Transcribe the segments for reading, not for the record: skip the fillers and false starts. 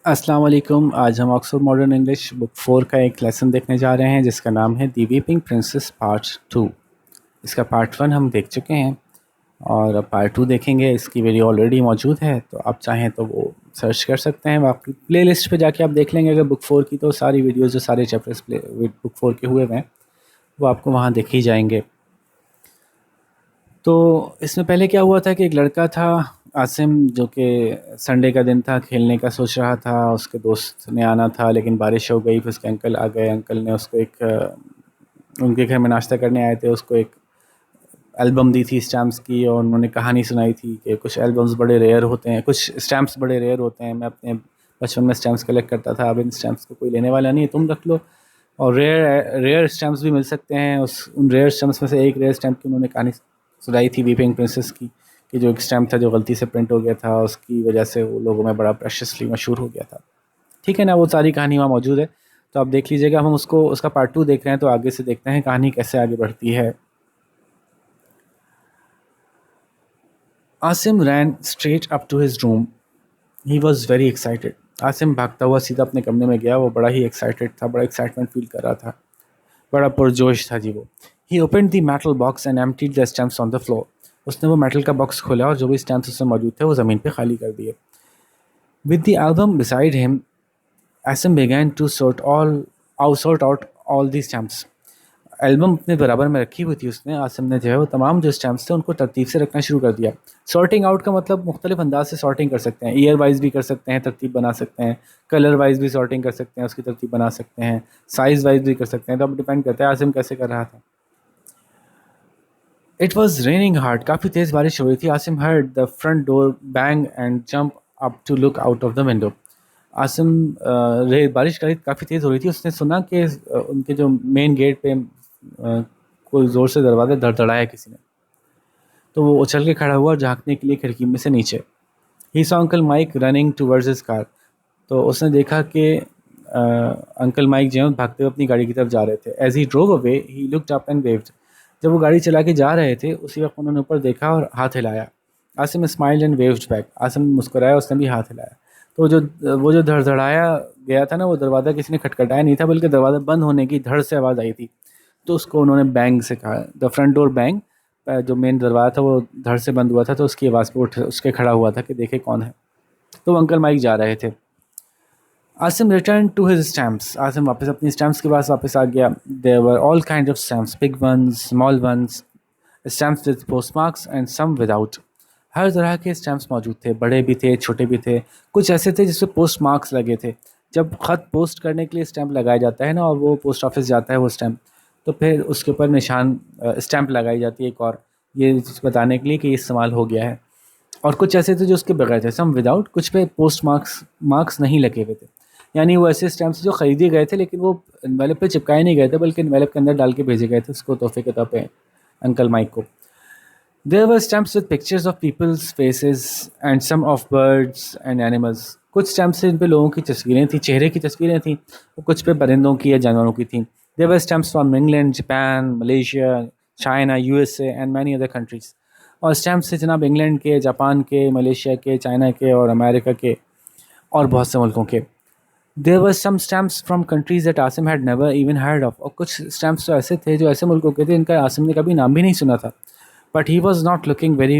अस्सलाम वालेकुम। आज हम ऑक्सफोर्ड मॉडर्न इंग्लिश बुक 4 का एक लेसन देखने जा रहे हैं जिसका नाम है दी वीपिंग प्रिंसेस पार्ट 2। इसका पार्ट 1 हम देख चुके हैं और अब पार्ट 2 देखेंगे। इसकी वीडियो ऑलरेडी मौजूद है, तो आप चाहें तो वो सर्च कर सकते हैं। बाकी प्लेलिस्ट पे जाके आप देख लेंगे अगर बुक 4 की, तो सारी वीडियोज़ जो सारे चैप्टर्स बुक 4 के हुए हैं वो आपको वहाँ देखे ही जाएंगे। तो इसमें पहले क्या हुआ था कि एक लड़का था आसिम, जो कि संडे का दिन था, खेलने का सोच रहा था। उसके दोस्त ने आना था लेकिन बारिश हो गई, फिर उसके अंकल आ गए। अंकल ने उसको उनके घर में नाश्ता करने आए थे, उसको एक एल्बम दी थी स्टैम्प्स की, और उन्होंने कहानी सुनाई थी कि कुछ एल्बम्स बड़े रेयर होते हैं, कुछ स्टैम्प्स बड़े रेयर होते हैं। मैं अपने बचपन में स्टैम्प्स कलेक्ट करता था, अब इन स्टैम्प्स को कोई लेने वाला नहीं है, तुम रख लो। और रेयर रेयर स्टैम्प्स भी मिल सकते हैं। उन रेयर स्टैम्प्स में से एक रेयर स्टैम्प की उन्होंने कहानी सुनाई थी वीपिंग प्रिंसेस की, कि जो एक स्टैम्प था जो गलती से प्रिंट हो गया था, उसकी वजह से वो लोगों में बड़ा प्रेशसली मशहूर हो गया था। ठीक है ना, वो सारी कहानी वहाँ मौजूद है, तो आप देख लीजिएगा। हम उसका पार्ट 2 देख रहे हैं, तो आगे से देखते हैं कहानी कैसे आगे बढ़ती है। Asim ran straight up to his room. He was very excited. Asim भागता हुआ सीधा अपने कमरे में गया। वो बड़ा ही एक्साइटेड था, बड़ा एक्साइटमेंट फील कर रहा था, बड़ा पुरजोश था जी वो। He open the metal box and emptied the stamps on the floor. उसने वो मेटल का बॉक्स खोला और जो भी स्टैम्प्स उसमें मौजूद थे वो ज़मीन पे खाली कर दिए। With the album beside him, Asim began to sort out all these stamps. Album अपने बराबर में रखी हुई थी उसने। आसिम ने जो है वो तमाम जो स्टैम्प्स थे उनको तरतीब से रखना शुरू कर दिया। सॉर्टिंग आउट का मतलब मुख्तलिफ अंदाज से सॉर्टिंग कर सकते हैं। ईयर वाइज भी कर सकते हैं, तरतीब बना सकते हैं। कलर वाइज भी सॉर्टिंग कर सकते हैं, उसकी तरतीब बना सकते हैं। साइज वाइज भी कर सकते हैं, तो अब डिपेंड करता है आसिम कैसे कर रहा था। It was raining hard. काफ़ी तेज़ बारिश हो रही थी। Asim heard the front door bang and jump up to look out of the window. Asim बारिश काफ़ी तेज़ हो रही थी। उसने सुना कि उनके जो मेन गेट पे कोई ज़ोर से दरवाज़ा धड़धड़ाया किसी ने, तो वो उछल के खड़ा हुआ और झांकने के लिए खिड़की में से नीचे। He saw uncle mic running towards his car. तो उसने देखा कि अंकल माइक जो है भागते हुए अपनी गाड़ी की तरफ जा रहे थे। As he drove away he looked up and waved. जब वो गाड़ी चला के जा रहे थे उसी वक्त उन्होंने ऊपर देखा और हाथ हिलाया। Asim smiled and waived back. Asim मुस्कुराया, उसने भी हाथ हिलाया। तो वो जो धड़धड़ाया गया था ना, वो दरवाज़ा किसी ने खटखटाया नहीं था, बल्कि दरवाज़ा बंद होने की धड़ से आवाज़ आई थी। तो उसको उन्होंने बैंग से कहा, द फ्रंट डोर बैंग। जो मेन दरवाज़ा था वो धड़ से बंद हुआ था, तो उसकी आवाज़ पे उठ उसके खड़ा हुआ था कि देखे कौन है। तो वो अंकल माइक जा रहे थे। Asim return to his stamps. Asim वापस अपनी स्टैम्प्स के पास वापस आ गया। There were all kind of stamps, big ones, small ones, stamps with post marks and some without. हर तरह के स्टैम्प्स मौजूद थे, बड़े भी थे, छोटे भी थे। कुछ ऐसे थे जिसपे पोस्ट मार्क्स लगे थे। जब ख़त पोस्ट करने के लिए स्टैम्प लगाया जाता है ना, और वो पोस्ट ऑफिस जाता है वो स्टैम्प, तो फिर उसके ऊपर निशान स्टैम्प लगाई जाती है एक और, ये बताने के लिए कि ये इस्तेमाल हो गया है। और कुछ ऐसे थे जो उसके बगैर थे, सम विदाउट। कुछ पे पोस्ट मार्क्स मार्क्स नहीं लगे हुए थे। यानी वो ऐसे स्टैम्प्स जो ख़रीदे गए थे लेकिन वो एनवेलप पे चिपकाए नहीं गए थे, बल्कि एनवेलप के अंदर डाल के भेजे गए थे उसको तोहफे के तौर पे अंकल माइक को। There were stamps with pictures of people's faces and some of birds and animals. कुछ स्टैम्प्स थे जिन पे लोगों की तस्वीरें थी, चेहरे की तस्वीरें थी, और कुछ पे परिंदों की या जानवरों की थी। There were stamps from England, Japan, Malaysia, China, USA and many other countries. और स्टैम्प्स थे जनाब इंग्लैंड के, जापान के, मलेशिया के, चाइना के और अमेरिका के और बहुत से मुल्कों के। There were some stamps from countries that Asim had never even heard of. और कुछ स्टैम्प्स तो ऐसे थे जो ऐसे मुल्कों के थे जिनका आसिम ने कभी नाम भी नहीं सुना था। But he was not looking very,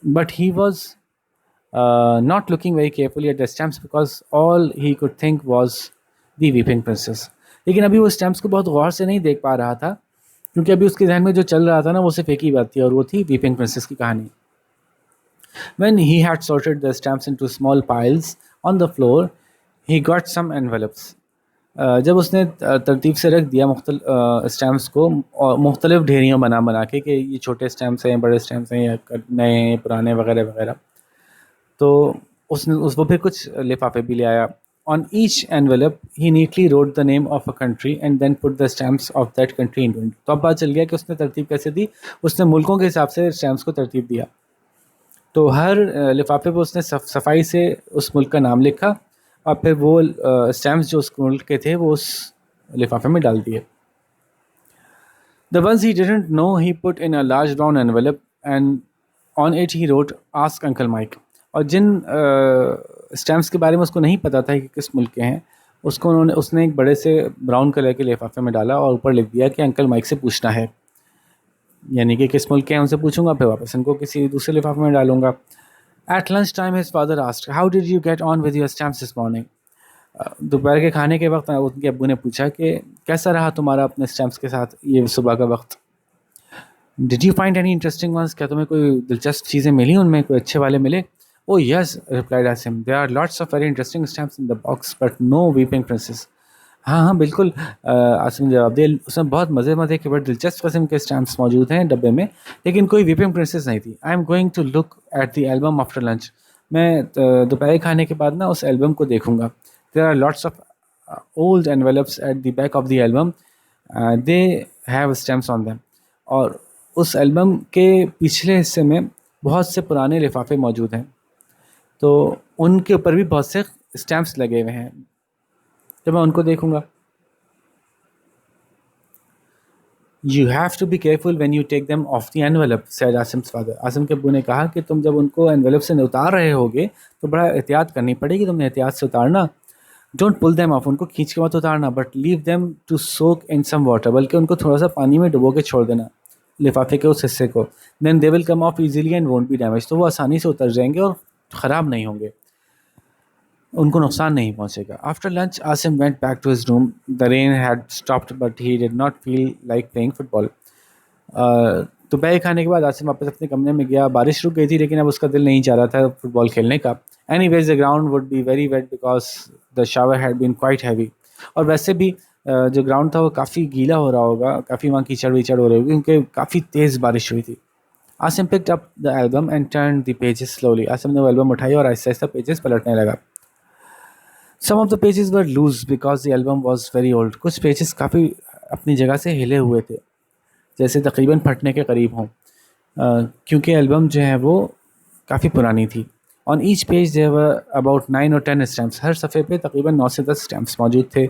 but he was not looking very carefully at the stamps because all he could think was the weeping princess. लेकिन अभी वो स्टैम्प्स को बहुत गौर से नहीं देख पा रहा था, क्योंकि अभी उसके जहन में जो चल रहा था ना वो सिर्फ एक ही बात थी, और वो थी वीपिंग प्रिंसेस की कहानी। When he had sorted the stamps into small piles on the floor, he got some envelopes. जब उसने तरतीब से रख दिया स्टैम्प्स को, और मुख्तलिफ ढेरियों बना बना के कि ये छोटे स्टैम्प्स हैं, बड़े स्टैम्प्स हैं, या नए हैं, पुराने वगैरह वगैरह, तो वो फिर कुछ लिफाफे भी ले आया। On each envelope he neatly wrote the name of a country and then put the stamps of that country in. तो अब पता चल गया कि उसने तरतीब कैसे दी। उसने मुल्कों के हिसाब से स्टैम्प्स को तरतीब दिया। तो हर लिफाफे पर उसने सफाई से उस मुल्क का नाम लिखा, और फिर वो स्टैम्प्स जो उस मुल्क के थे वो उस लिफाफे में डाल दिए। The ones he didn't know he put in a large brown envelope and on it he wrote ask Uncle Mike. और जिन स्टैम्प्स के बारे में उसको नहीं पता था कि किस मुल्क के हैं, उसने एक बड़े से ब्राउन कलर के लिफाफे में डाला और ऊपर लिख दिया कि अंकल माइक से पूछना है, यानी कि किस मुल्क के हैं उनसे पूछूंगा, फिर वापस इनको किसी दूसरे लिफाफे में डालूंगा। At lunch time his father asked, how did you get on with your stamps this morning. दोपहर के खाने के वक्त उनके अब्बू ने पूछा कि कैसा रहा तुम्हारा अपने स्टैम्प्स के साथ ये सुबह का वक्त। Did you find any interesting ones, क्या तुम्हें कोई दिलचस्प चीज़ें मिली उनमें, कोई अच्छे वाले मिले। Oh yes replied Asim, there are lots of very interesting stamps in the box but no weeping princess. हाँ हाँ बिल्कुल, आसिम ने जवाब दिया, उसमें बहुत मज़े मज़े के बड़े दिलचस्प किस्म के स्टैम्प्स मौजूद हैं डब्बे में, लेकिन कोई वीपिंग प्रिंसेस नहीं थी। I am going to look at the album after lunch, मैं दोपहर खाने के बाद ना उस एल्बम को देखूंगा। There are lots of old envelopes at the back of the album, they have stamps on them. और उस एल्बम के पिछले हिस्से में बहुत से पुराने लिफाफे मौजूद हैं, तो उनके ऊपर भी बहुत से स्टैम्प्स लगे हुए हैं, तो मैं उनको देखूंगा। You have to be careful when you take them off the envelope, said Asim's father. Asim के अब्बू ने कहा कि तुम जब उनको एनवेलप से उतार रहे होगे तो बड़ा एहतियात करनी पड़ेगी, तुमने एहतियात से उतारना। डोंट पुल देम ऑफ, उनको खींच के मत उतारना, but leave them to soak in some water, बल्कि उनको थोड़ा सा पानी में डुबो के छोड़ देना लिफाफे के उस हिस्से को। Then they will come off easily and won't be damage, तो वो आसानी से उतर जाएंगे और ख़राब नहीं होंगे, उनको नुकसान नहीं पहुंचेगा। After lunch Asim went back to his room, the rain had stopped but he did not feel like playing football. दोपहर खाने के बाद आसिम वापस अपने कमरे में गया, बारिश रुक गई थी लेकिन अब उसका दिल नहीं चाह रहा था फुटबॉल खेलने का। Anyways the ground would be very wet because the shower had been quite heavy, और वैसे भी जो ग्राउंड था वो काफ़ी गीला हो रहा होगा, काफ़ी वहाँ कीचड़ वीचड़ हो रही होगी क्योंकि काफ़ी तेज़ बारिश हुई थी। Asim picked up the album and turn the pages slowly, Asim ने वो एल्बम उठाई और आहिस्ता आहिस्ता पेजेस पलटने लगा। Some of the pages were loose because the album was very old, कुछ पेजेस काफ़ी अपनी जगह से हिले हुए थे, जैसे तकरीबन फटने के करीब हों, क्योंकि एल्बम जो है वो काफ़ी पुरानी थी। On each page there were about 9 और 10 स्टैम्प्स, हर सफ़े पे तकरीबन 9 से 10 स्टैम्प्स मौजूद थे।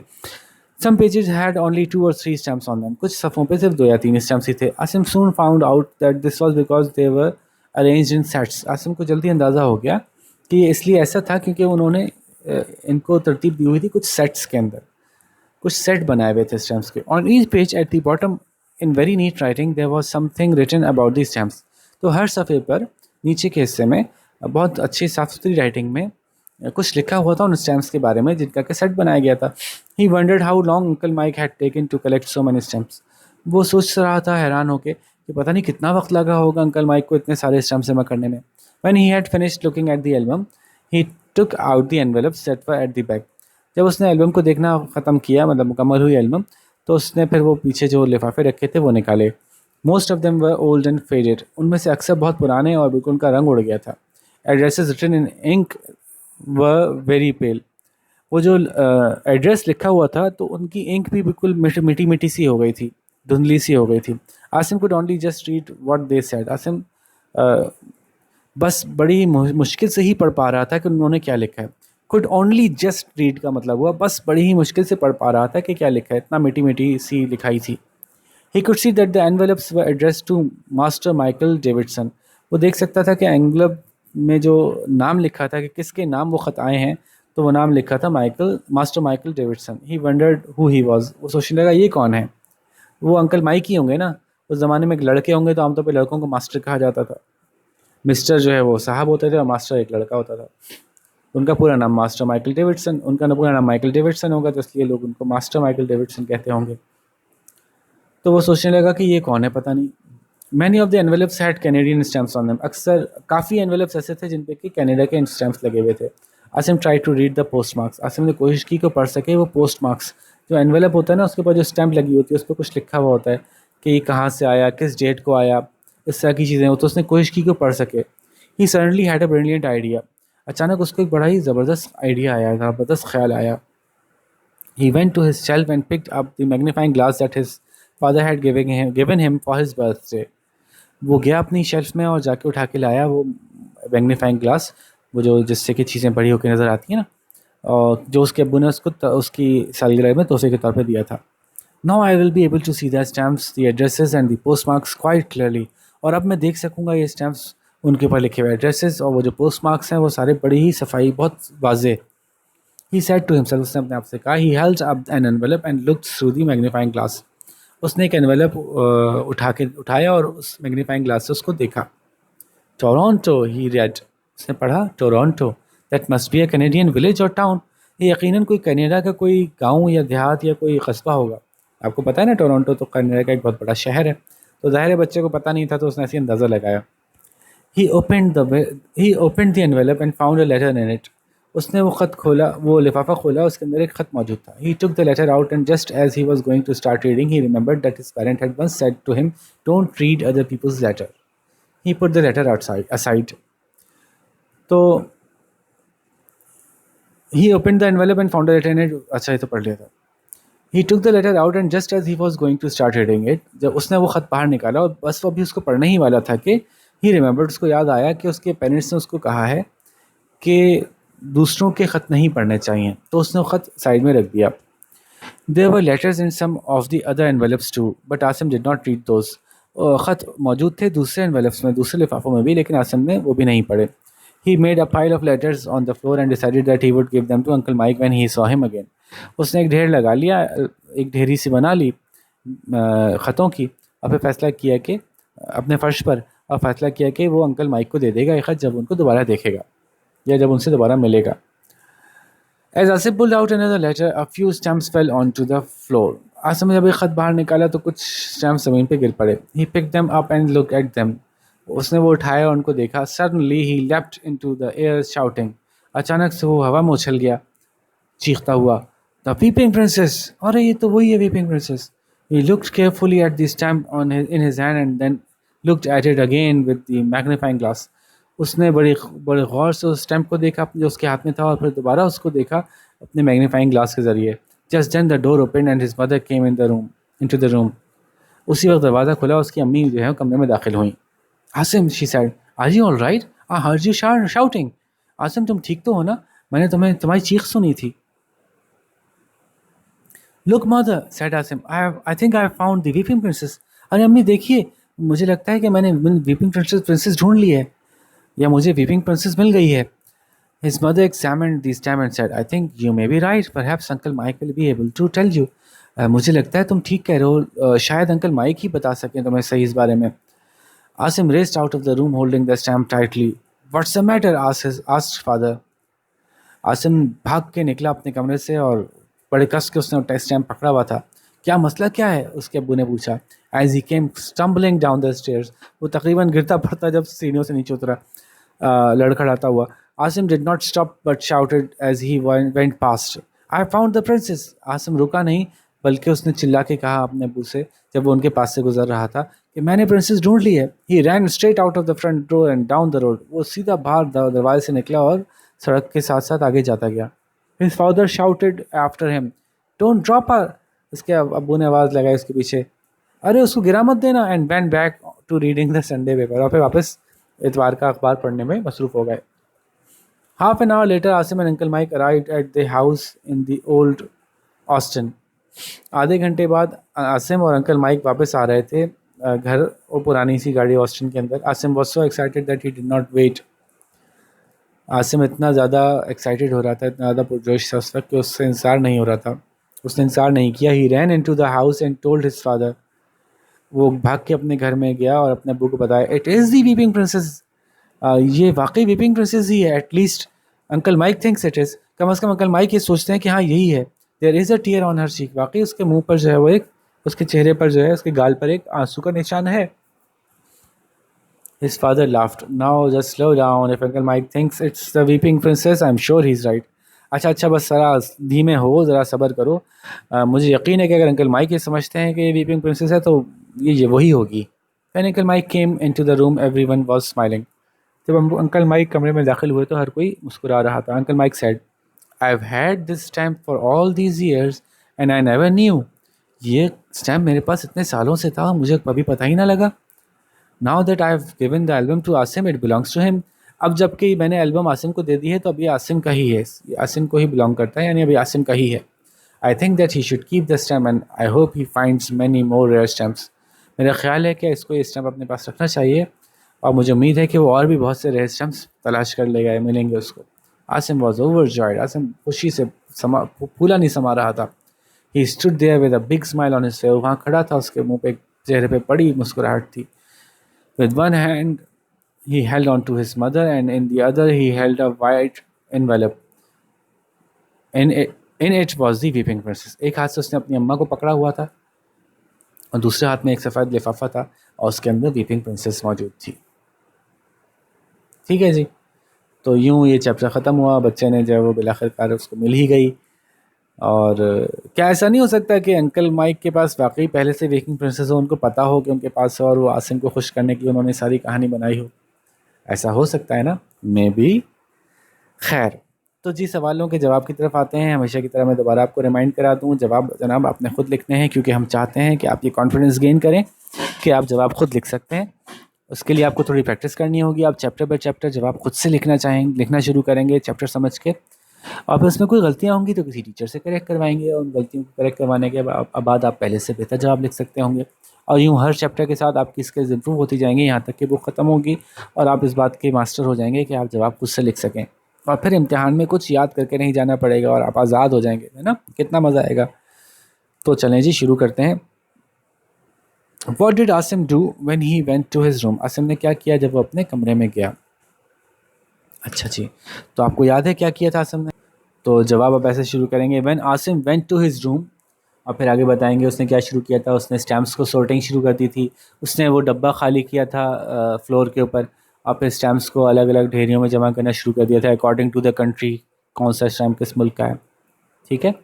सम पेजेस हैड ओनली 2 और 3 स्टैम्प्स ऑन देम, कुछ सफ़ों पे सिर्फ 2 या 3 स्टैम्प्स ही थे। Asim soon found out that this was because they were arranged in sets, Asim को जल्दी अंदाज़ा हो गया कि ये इसलिए ऐसा था क्योंकि उन्होंने इनको तरतीब दी हुई थी कुछ सेट्स के अंदर, कुछ सेट बनाए हुए थे स्टैम्प्स के। On each page at the bottom in very neat writing there was something written about the stamps, तो हर सफ़े पर नीचे के हिस्से में बहुत अच्छी साफ़ सुथरी राइटिंग में कुछ लिखा हुआ था उन स्टैम्प्स के बारे में जिनका के सेट बनाया गया था। He wondered how long uncle Mike had taken to collect so many stamps, वो सोच रहा था हैरान होकर कि पता नहीं कितना वक्त लगा होगा अंकल माइक को इतने सारे स्टैम्प्स जमा करने में। When he had finished looking at the album he took out the envelopes that were at the back, जब उसने एल्बम को देखना ख़त्म किया, मतलब मुकम्मल हुई एल्बम, तो उसने फिर वो पीछे जो लिफाफे रखे थे वो निकाले। Most of them were old and faded, उनमें से अक्सर बहुत पुराने और बिल्कुल उनका रंग उड़ गया था। Addresses written in ink were very pale, वो जो एड्रेस लिखा हुआ था तो उनकी इंक भी बिल्कुल मिटी मिटी सी हो गई थी, धुंधली सी हो गई थी। Asim could only just read what they said, Asim बस बड़ी मुश्किल से ही पढ़ पा रहा था कि उन्होंने क्या लिखा है। कुड ओनली जस्ट रीड का मतलब हुआ बस बड़ी ही मुश्किल से पढ़ पा रहा था कि क्या लिखा है, इतना मिटी मिटी सी लिखाई थी। He could see that the envelopes were addressed to Master Michael Davidson, वो देख सकता था कि एनवेलप में जो नाम लिखा था कि किसके नाम वो ख़त आए हैं, तो वो नाम लिखा था master Michael Davidson. He wandered who he was, वो सोचने लगा ये कौन है, वो अंकल माइक ही होंगे ना, उस ज़माने में लड़के होंगे तो आमतौर पर लड़कों को मास्टर कहा जाता था, मिस्टर जो है वो साहब होते थे और मास्टर एक लड़का होता था। उनका पूरा नाम मास्टर माइकल डेविडसन, उनका ना पूरा नाम माइकल डेविडसन होगा तो इसलिए लोग उनको मास्टर माइकल डेविडसन कहते होंगे। तो वो सोचने लगा कि ये कौन है पता नहीं। Many of the envelopes had Canadian stamps on them, अक्सर काफ़ी एनवेलप्स ऐसे थे जिन पे कि कनाडा के स्टैम्प्स लगे हुए थे। Asim try to read the post marks, Asim ने कोशिश की कि पढ़ सके वो पोस्ट मार्क्स, जो एनवेलप होता है ना उसके ऊपर जो स्टैम्प लगी होती है उस पर कुछ लिखा हुआ होता है कि ये कहाँ से आया, किस डेट को आया, इस तरह की चीज़ें हो, तो उसने कोशिश की कि पढ़ सके। He suddenly had a brilliant idea, अचानक उसको एक बड़ा ही ज़बरदस्त आइडिया आया, ज़बरदस्त ख्याल आया। He went to his shelf and picked up the magnifying glass that his father had given him for his birthday. वो गया अपनी शेल्फ में और जाके उठा के लाया वो मैग्नीफाइंग ग्लास, वो जो जिससे कि चीज़ें बड़ी होकर नज़र आती हैं ना, और जो उसके अब्बू ने उसको उसकी सालगिरह में तोहफे के तौर पे दिया था। Now I will be able to see the stamps, the addresses and the post marks quite clearly, और अब मैं देख सकूँगा ये स्टैम्प्स उनके ऊपर लिखे हुए एड्रेसेस और वो जो पोस्ट मार्क्स हैं वो सारे बड़ी ही सफाई बहुत वाजे। ही सेड टू हिमसेल्फ, उसने अपने आप से कहा। He held up an envelope and looked through the magnifying glass, उसने एक एनवेलप उठाया और उस मैग्नीफाइंग ग्लास से उसको देखा। टोरंटो, ही रेड, उसने पढ़ा Toronto, that must be a Canadian village और टाउन, ये यकीनन कोई कनाडा का कोई गांव या देहात या कोई कस्बा होगा। आपको पता है ना टोरंटो तो कनाडा का एक बहुत बड़ा शहर है, तो ज़ाहिर है बच्चे को पता नहीं था तो उसने ऐसे ही अंदाज़ा लगाया। He opened the envelope and found a letter in it, उसने वो ख़त खोला, वो लिफाफा खोला, उसके अंदर एक ख़त मौजूद था। He took the letter out and just as he was going to start reading he remembered that his parent had once said to him, don't read other people's letter. He put the letter outside aside. तो he opened the envelope and found the letter in it, अच्छा ये तो पढ़ लिया था। He took the letter out and just as he was going to start reading it, जब उसने वो ख़त बाहर निकाला और बस वो अभी उसको पढ़ने ही वाला था कि ही रिमेंबर्ड, उसको याद आया कि उसके पेरेंट्स ने उसको कहा है कि दूसरों के ख़त नहीं पढ़ने चाहिए, तो उसने वो ख़त साइड में रख दिया। There were letters in some of the other envelopes too but Asim did not read those, ख़त मौजूद थे दूसरे एनवेलप्स में, दूसरे लिफाफों में भी, लेकिन आसिम ने वो भी नहीं पढ़े। He made a pile of letters on the floor and decided that he would give them to Uncle Mike when he saw him again. उसने एक ढेर लगा लिया, एक ढेरी सी बना ली ख़तों की, और फिर फैसला किया कि अपने फ़र्श पर, और फैसला किया कि वो अंकल माइक को दे देगा एक ख़त जब उनको दोबारा देखेगा या जब उनसे दोबारा मिलेगा। As Asif pulled out another letter, a few stamps fell onto the floor. Asim ने जब एक ख़त बाहर निकाला तो कुछ स्टैम्प ज़मीन पे गिर पड़े। He picked them up and looked at them. उसने वो उठाया और उनको देखा। Suddenly he leapt into the air shouting. अचानक से वो हवा में उछल गया चीखता हुआ, The Weeping Princess! अरे ये तो वही है Weeping Princess. He looked carefully at the stamp in his hand and then looked at it again with the magnifying glass. उसने बड़े गौर से उस स्टैम्प को देखा जो उसके हाथ में था और फिर दोबारा उसको देखा अपने मैग्नीफाइंग ग्लास के ज़रिए। Just then the door opened and his mother came into the room. उसी वक्त दरवाज़ा खुला, उसकी अम्मी जो है कमरे में दाखिल हुई। Asim, she said, are you all right? I heard you shouting. Asim तुम ठीक तो हो ना? मैंने तुम्हारी चीख सुनी थी। Look mother, said Asim, I think I have found the weeping princess. अरे अम्मी देखिए, मुझे लगता है कि मैंने weeping princess ढूंढ ली है, या मुझे weeping princess मिल गई है। His mother examined the stamp and said, I think you may be right. Perhaps Uncle Mike will be able to tell you. मुझे लगता है तुम ठीक कह रहे हो, शायद अंकल माइक ही बता सकें तुम्हें सही इस बारे में। Asim raced out of the room holding the stamp tightly. What's the matter? asked father. Asim भाग के निकला अपने कमरे से और बड़े कस के उसने स्टैम्प पकड़ा हुआ था। क्या मसला क्या है? उसके अब्बू ने पूछा। As he came stumbling down the stairs, वो तकरीबन गिरता पड़ता जब सीढ़ियों से नीचे उतरा, लड़खड़ाता हुआ। Asim did not stop but shouted as he went past, I found the princess. Asim रुका नहीं बल्कि उसने चिल्ला के कहा अपने अब्बू से जब वो उनके पास से गुजर रहा था कि मैंने प्रिंसेस ढूंढ ली है। He ran straight out of the front door and down the road. वो सीधा बाहर दरवाजे से निकला और सड़क के साथ साथ आगे जाता गया। His father shouted after him, "Don't drop her!" इसके अब्बू ने आवाज़ लगाई उसके पीछे, अरे उसको गिरा मत देना। And went back to reading the Sunday paper. और फिर वापस इतवार का अखबार पढ़ने में मसरूफ़ हो गए। Half an hour later, Asim and Uncle Mike arrived at the house in the old Austin. आधे घंटे बाद आसिम और अंकल माइक वापस आ रहे थे घर, वो पुरानी सी गाड़ी ऑस्टिन के अंदर। Asim was so excited that he did not wait. Asim इतना ज़्यादा एक्साइटेड हो रहा था, इतना ज़्यादा पुरजोश था उस वक्त कि उससे इंतज़ार नहीं हो रहा था, उसने इंतज़ार नहीं किया। He ran into the house and told his father, वो भाग के अपने घर में गया और अपने अब्बू को बताया, it is the weeping princess, ये वाकई वीपिंग प्रिंसेस ही है। At least uncle Mike thinks it is, कम अज़ कम अंकल माइक ये सोचते हैं कि हाँ यही है। There is a tear on her cheek, वाकई उसके मुँह पर जो है वो एक, उसके चेहरे पर जो है, उसके गाल पर एक आंसू का निशान है। His father laughed. Now just slow down. If Uncle Mike thinks it's the weeping princess, I'm sure he's right. अच्छा बस ज़रा धीमे हो, ज़रा सब्र करो। मुझे यकीन है कि अगर अंकल माइक ये समझते हैं कि ये वीपिंग प्रिंसेस है तो ये वही होगी। When Uncle Mike came into the room, everyone was smiling. जब अंकल माइक कमरे में दाखिल हुए तो हर कोई मुस्कुरा रहा था। Uncle Mike said, I've had this stamp for all these years and I never knew. ये स्टैम्प मेरे पास इतने सालों से था, मुझे कभी पता ही ना लगा। Now that I've given the album to Asim, it belongs to him. अब जबकि मैंने एल्बम आसिम को दे दी है तो अब ये आसिम का ही है, ये आसिम को ही बिलोंग करता है, यानी अभी आसिम का ही है। I think that he should keep the stamp and I hope he finds many more rare stamps. मेरा ख्याल है कि इसको ये स्टैम्प अपने पास रखना चाहिए और मुझे उम्मीद है कि वो और भी बहुत से रहस्यम्स तलाश कर लेगा, मिलेंगे उसको। आसिम वॉज ओवरजॉयड, आसिम खुशी से फूला नहीं समा रहा था। He stood there with a big smile on his face, वहाँ खड़ा था, उसके मुंह पे, चेहरे पे बड़ी मुस्कुराहट थी। With one hand he held on to his mother and in the other he held a white envelope. In it was the weeping princess. एक हाथ से उसने अपनी अम्मा को पकड़ा हुआ था और दूसरे हाथ में एक सफ़ेद लिफाफा था और उसके अंदर वीपिंग प्रिंसेस मौजूद थी। ठीक है जी, तो यूं ये चैप्टर ख़त्म हुआ। बच्चे ने जो वो बिलाखिरकार उसको मिल ही गई। और क्या ऐसा नहीं हो सकता कि अंकल माइक के पास वाकई पहले से वीपिंग प्रिंसेस हो, उनको पता हो कि उनके पास है और वो आसिम को खुश करने के लिए उन्होंने सारी कहानी बनाई हो? ऐसा हो सकता है ना, मे बी। खैर, तो जी सवालों के जवाब की तरफ आते हैं। हमेशा की तरह मैं दोबारा आपको रिमाइंड करा दूं, जवाब जनाब आपने खुद लिखने हैं, क्योंकि हम चाहते हैं कि आप ये कॉन्फिडेंस गेन करें कि आप जवाब खुद लिख सकते हैं। उसके लिए आपको थोड़ी प्रैक्टिस करनी होगी। आप चैप्टर बाय चैप्टर जवाब खुद से लिखना शुरू करेंगे चैप्टर समझ के, और फिर उसमें कोई गलतियाँ होंगी तो किसी टीचर से करेक्ट करवाएंगे, और उन गलतियों को करेक्ट करवाने के बाद आप पहले से बेहतर जवाब लिख सकते होंगे। और यूँ हर चैप्टर के साथ आपकी स्किल्स इंप्रूव होती जाएंगी, यहाँ तक कि बुक ख़त्म होगी और आप इस बात के मास्टर हो जाएंगे कि आप जवाब खुद से लिख सकें। और फिर इम्तिहान में कुछ याद करके नहीं जाना पड़ेगा और आप आज़ाद हो जाएंगे, है ना? कितना मज़ा आएगा। तो चलें जी, शुरू करते हैं। What did Asim do when he went to his room? Asim ने क्या किया जब वो अपने कमरे में गया? अच्छा जी, तो आपको याद है क्या किया था आसिम ने? तो जवाब आप ऐसे शुरू करेंगे, When Asim went to his room, और फिर आगे बताएंगे उसने क्या शुरू किया था। उसने स्टैम्प्स को सॉर्टिंग शुरू कर दी थी। उसने वो डब्बा खाली किया था फ्लोर के ऊपर, और फिर स्टैम्प्स को अलग अलग ढेरियों में जमा करना शुरू कर दिया था अकॉर्डिंग टू द कंट्री, कौन सा स्टैम्प किस मुल्क का है। ठीक है,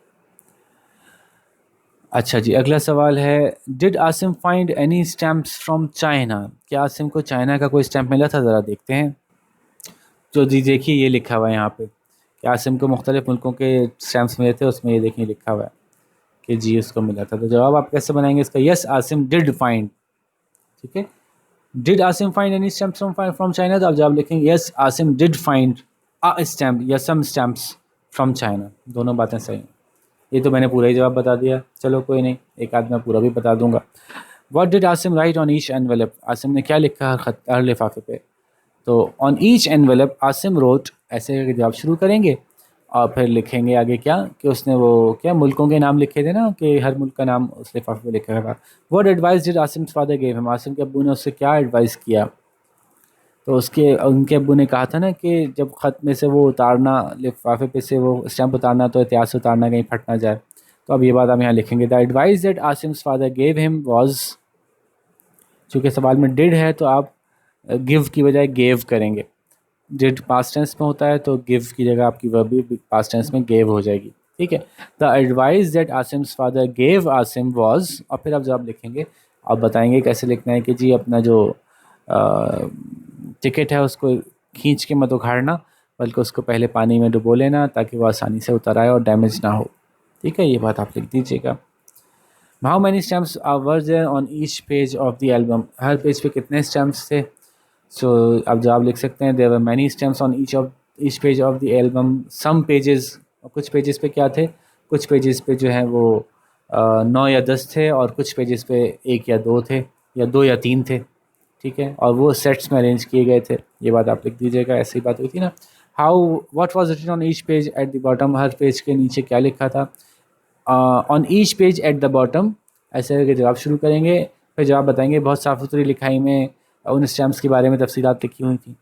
अच्छा जी, अगला सवाल है, did Asim find any stamps from China? क्या आसिम को चाइना का कोई स्टैम्प मिला था? ज़रा देखते हैं। तो जी देखिए, ये लिखा हुआ है यहाँ पे कि आसिम को मुख्तलिफ मुल्कों के स्टैम्प्स मिले थे, उसमें ये देखिए लिखा हुआ है कि जी उसको मिला था। तो जवाब आप कैसे बनाएंगे इसका? Yes Asim did find. ठीक है, did Asim find any stamps from China, तो आप जवाब लिखेंगे yes Asim did find a stamp या सम स्टैम्प्स फ्रॉम चाइना। दोनों बातें सही हैं। ये तो मैंने पूरा ही जवाब बता दिया, चलो कोई नहीं, एक आध मैं पूरा भी बता दूंगा। What did Asim write on each envelope? Asim ने क्या लिखा हर लिफाफे पे? तो on each envelope Asim wrote, ऐसे करके जवाब शुरू करेंगे और फिर लिखेंगे आगे क्या कि उसने वो क्या मुल्कों के नाम लिखे थे ना, कि हर मुल्क का नाम उस लिफाफे में लिखा था। What advice did Asim's father gave him? Asim के अब्बू ने उससे क्या एडवाइस किया? तो उनके अब्बू ने कहा था ना कि जब ख़त में से वो उतारना, लिफाफे पे से वो स्टैम्प उतारना, तो एहतियात से उतारना, कहीं फट ना जाए। तो अब ये बात हम यहाँ लिखेंगे, the advice that Asim's father gave him was, चूँकि सवाल में डिड है तो आप गिव की बजाय गेव करेंगे। डिड पास्ट टेंस में होता है तो गिव की जगह आपकी वर्ब भी पास्ट टेंस में गेव हो जाएगी। ठीक है, the advice that Asim's father gave Asim was, और फिर आप जवाब लिखेंगे। आप बताएंगे कैसे लिखना है कि जी अपना जो टिकट है उसको खींच के मत उखाड़ना, बल्कि उसको पहले पानी में डुबो लेना ताकि वो आसानी से उतर आए और डैमेज ना हो। ठीक है, ये बात आप लिख दीजिएगा। How many stamps were there on each page of the album? हर पेज पे कितने स्टैम्प्स थे? सो आप जवाब लिख सकते हैं, there were many stamps on each page of the album. Some pages, कुछ पेजेस पे क्या थे? कुछ पेजेस पे जो है वो 9 या 10 थे, और कुछ पेजेस पे 1 या 2 थे, या 2 या 3 थे। ठीक है, और वो सेट्स में अरेंज किए गए थे। ये बात आप लिख दीजिएगा, ऐसी बात हुई थी ना। How what was written on each page at the bottom? हर पेज के नीचे क्या लिखा था? On each page at the bottom, ऐसे करके जवाब शुरू करेंगे। फिर जवाब बताएंगे बहुत साफ सुथरी लिखाई में उन स्टैम्प्स के बारे में तफसीलात लिखी हुई थी,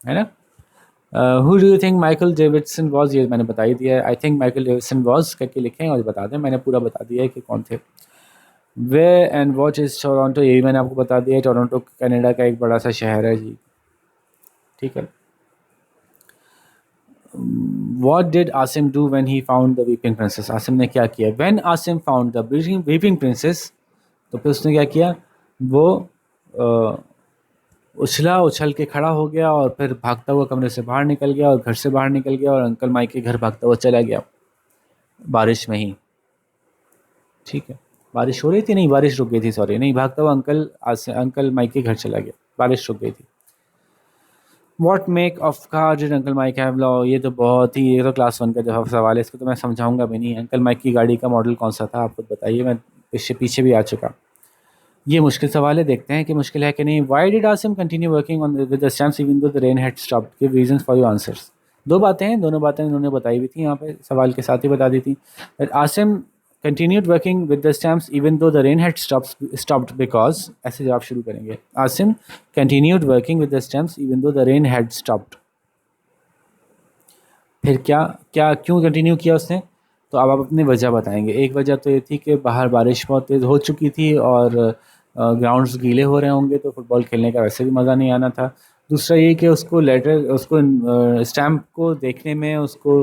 है ना। Who do you think Michael Davidson was? ये मैंने बता ही दिया है। I think Michael Davidson was करके लिखें और बता दें, मैंने पूरा बता दिया है कि कौन थे। Way and watch is Toronto, ये भी मैंने आपको बता दिया है। टोरंटो कनाडा का एक बड़ा सा शहर है जी। ठीक है, what did Asim do when he found the weeping princess? Asim ने क्या किया? When Asim found the weeping princess, तो फिर उसने क्या किया? वो उछल के खड़ा हो गया और फिर भागता हुआ कमरे से बाहर निकल गया और घर से बाहर निकल गया और अंकल माइक के घर भागता हुआ चला गया, बारिश में ही। ठीक है, बारिश हो रही थी, नहीं बारिश रुक गई थी, सॉरी, नहीं, भागता हुआ अंकल माइक के घर चला गया, बारिश रुक गई थी। What make of car did uncle mic have? Law, ये तो बहुत ही, ये तो क्लास 1 का जो सवाल है, इसको तो मैं समझाऊंगा भी नहीं। अंकल माइक की गाड़ी का मॉडल कौन सा था? आप खुद बताइए, मैं पीछे भी आ चुका। ये मुश्किल सवाल है, देखते हैं कि मुश्किल है कि नहीं। Why did Asim continue working on with the stamps even though the rain had stopped, give reasons for your answers. दो बातें हैं, दोनों बातें उन्होंने बताई हुई थी, यहाँ पे सवाल के साथ ही बता दी थी। Asim continued working with the stamps even though the rain had stopped because, ऐसे जवाब शुरू करेंगे। Asim continued working with the stamps even though the rain had stopped। फिर क्या क्या क्यों कंटिन्यू किया उसने, तो अब आप अपनी वजह बताएंगे। एक वजह तो ये थी कि बाहर बारिश बहुत तेज़ हो चुकी थी और ग्राउंड्स गीले हो रहे होंगे तो फुटबॉल खेलने का वैसे भी मज़ा नहीं आना था। दूसरा ये कि उसको स्टैम्प को देखने में, उसको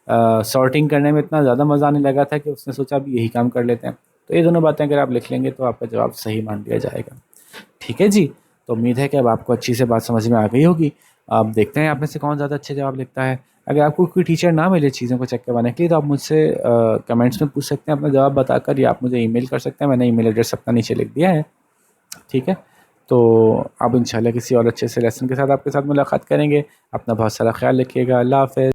सॉर्टिंग करने में इतना ज़्यादा मज़ा आने लगा था कि उसने सोचा अब यही काम कर लेते हैं। तो ये दोनों बातें अगर आप लिख लेंगे तो आपका जवाब सही मान लिया जाएगा। ठीक है जी, तो उम्मीद है कि अब आपको अच्छी से बात समझ में आ गई होगी। आप देखते हैं आप में से कौन ज़्यादा अच्छे जवाब लिखता है। अगर आपको कोई टीचर ना मिले चीज़ों को चेक करवाने के लिए तो आप मुझसे कमेंट्स में पूछ सकते हैं अपना जवाब बताकर, या आप मुझे ईमेल कर सकते हैं। मैंने ईमेल एड्रेस अपना नीचे लिख दिया है। ठीक है, तो अब इंशाल्लाह किसी और अच्छे से लेसन के साथ आपके साथ मुलाकात करेंगे। अपना बहुत सारा ख्याल रखिएगा। अल्लाह हाफ़िज़।